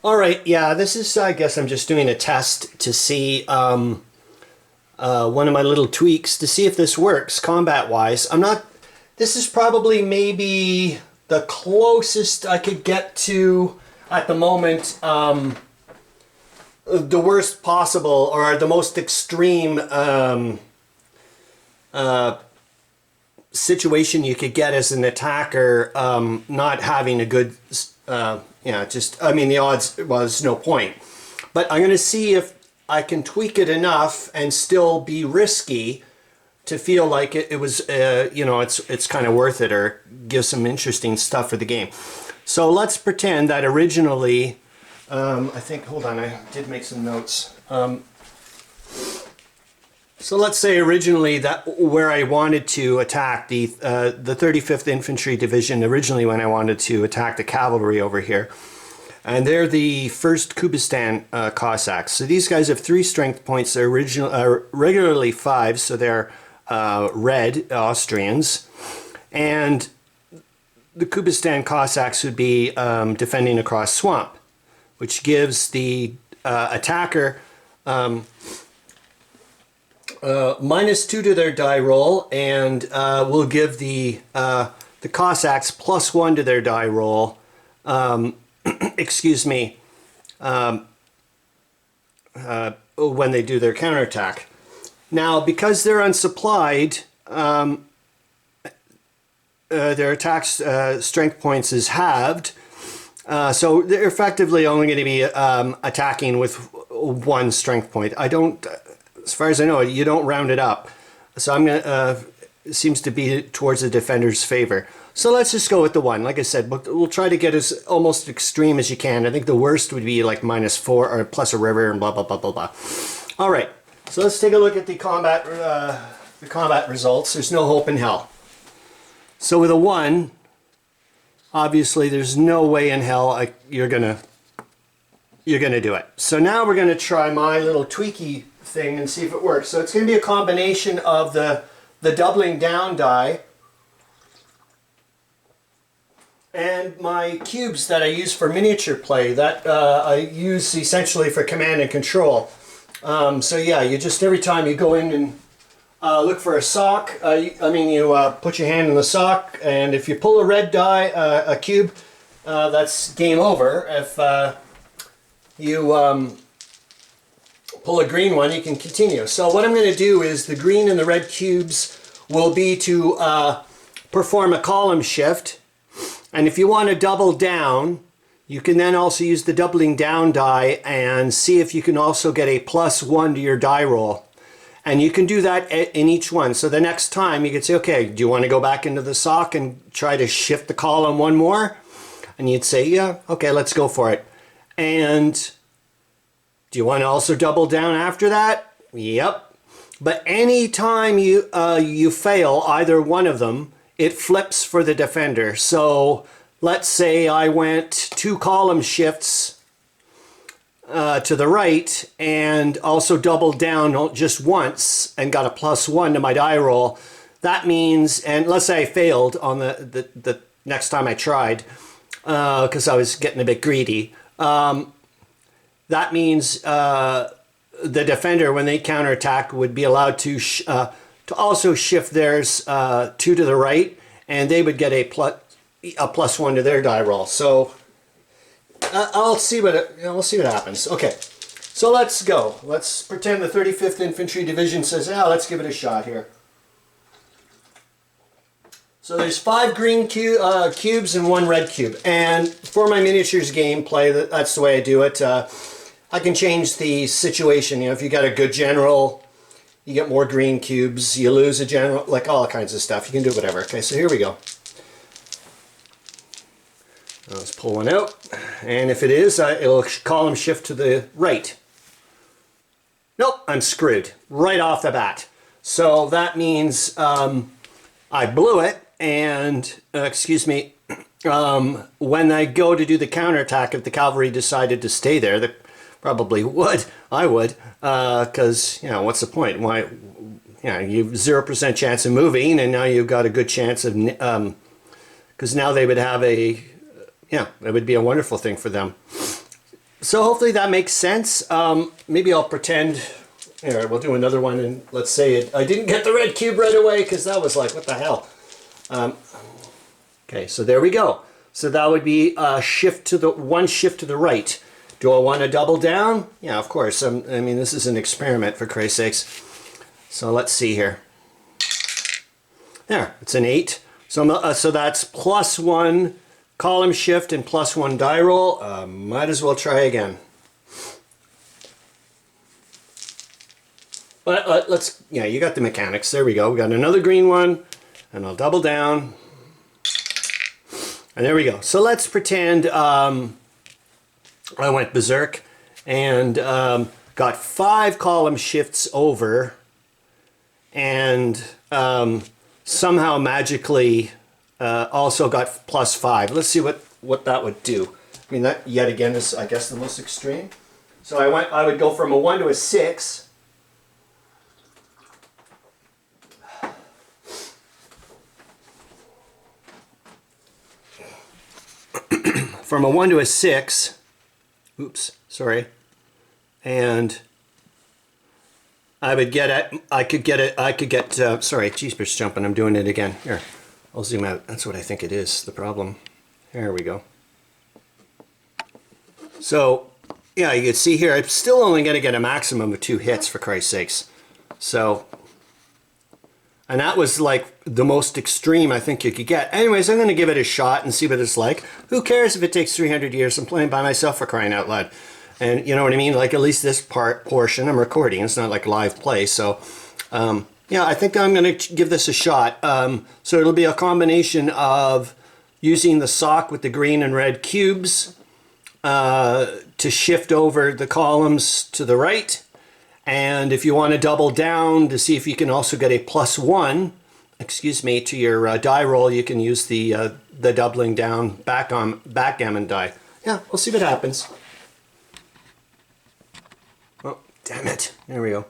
All right, yeah, this is, I guess I'm just doing a test to see one of my little tweaks to see if this works combat-wise. This is probably maybe the closest I could get to at the moment, the worst possible or the most extreme situation you could get as an attacker, not having a good I mean, the odds was no point. But I'm going to see if I can tweak it enough and still be risky to feel like it was, it's kind of worth it or give some interesting stuff for the game. So let's pretend that originally, I think, hold on, I did make some notes. So let's say originally that where I wanted to attack the 35th Infantry Division, originally when I wanted to attack the cavalry over here. And they're the 1st Kubistan Cossacks. So these guys have 3 strength points. They're regularly 5, so they're red Austrians. And the Kubistan Cossacks would be defending across swamp, which gives the attacker -2 to their die roll, and will give the Cossacks +1 to their die roll. Excuse me. When they do their counterattack. Now, because they're unsupplied, their attack strength points is halved. So they're effectively only going to be attacking with 1 strength point. As far as I know, you don't round it up. So I'm gonna. It seems to be towards the defender's favor. So let's just go with the 1. Like I said, we'll try to get as almost extreme as you can. I think the worst would be like -4 or plus a river and blah blah blah blah blah. All right. So let's take a look at the combat results. There's no hope in hell. So with a 1, obviously there's no way in hell you're gonna do it. So now we're gonna try my little tweaky thing and see if it works. So it's gonna be a combination of the doubling down die and my cubes that I use for miniature play that I use essentially for command and control. So yeah, you just every time you go in and look for a sock, you put your hand in the sock, and if you pull a red die, a cube, that's game over. If you pull a green one, you can continue. So what I'm going to do is the green and the red cubes will be to perform a column shift. And if you want to double down, you can then also use the doubling down die and see if you can also get a +1 to your die roll. And you can do that in each one. So the next time you could say, okay, do you want to go back into the sock and try to shift the column 1 more? And you'd say, yeah, okay, let's go for it. And do you want to also double down after that? Yep. But any time you fail either one of them, it flips for the defender. So let's say I went 2 column shifts to the right and also doubled down just once and got a +1 to my die roll. That means, and let's say I failed on the next time I tried because I was getting a bit greedy. That means the defender, when they counterattack, would be allowed to also shift theirs 2 to the right, and they would get a +1 to their die roll. So we'll see what happens. Okay, so let's go. Let's pretend the 35th Infantry Division says, "Yeah, let's give it a shot here." So there's 5 green cubes and 1 red cube. And for my miniatures gameplay, that's the way I do it. I can change the situation. If you got a good general, you get more green cubes. You lose a general, like all kinds of stuff. You can do whatever. Okay, so here we go. Let's pull one out. And if it is, it'll column shift to the right. Nope, I'm screwed right off the bat. So that means I blew it. And, when I go to do the counterattack, if the cavalry decided to stay there, they probably would. I would, because, what's the point? Why, you've 0% chance of moving, and now you've got a good chance of, because now they would have it would be a wonderful thing for them. So hopefully that makes sense. Maybe I'll pretend, here, we'll do another one, and let's say I didn't get the red cube right away, because that was like, what the hell? Okay, so there we go. So that would be one shift to the right. Do I want to double down? Yeah, of course. I mean, this is an experiment, for Christ's sakes. So let's see here. There, it's an 8. So that's +1 column shift and +1 die roll. Might as well try again. But let's, yeah, you got the mechanics. There we go. We got another green one, and I'll double down. And there we go. So let's pretend I went berserk and got 5 column shifts over, and somehow magically also got +5. Let's see what that would do. I mean, that yet again is, I guess, the most extreme. So I would go from a 1 to a 6. From a 1 to a 6. Oops, sorry. And I could get, sorry, jeepers jumping, I'm doing it again. Here, I'll zoom out. That's what I think it is, the problem. There we go. So, yeah, you can see here, I'm still only going to get a maximum of 2 hits, for Christ's sakes. So, and that was like the most extreme I think you could get. Anyways, I'm going to give it a shot and see what it's like. Who cares if it takes 300 years? I'm playing by myself, for crying out loud. And you know what I mean? Like, at least this portion I'm recording. It's not like live play. So, yeah, I think I'm going to give this a shot. So it'll be a combination of using the sock with the green and red cubes to shift over the columns to the right. And if you want to double down to see if you can also get a +1, excuse me, to your die roll, you can use the doubling down backgammon die. Yeah, we'll see what happens. Oh, damn it. There we go.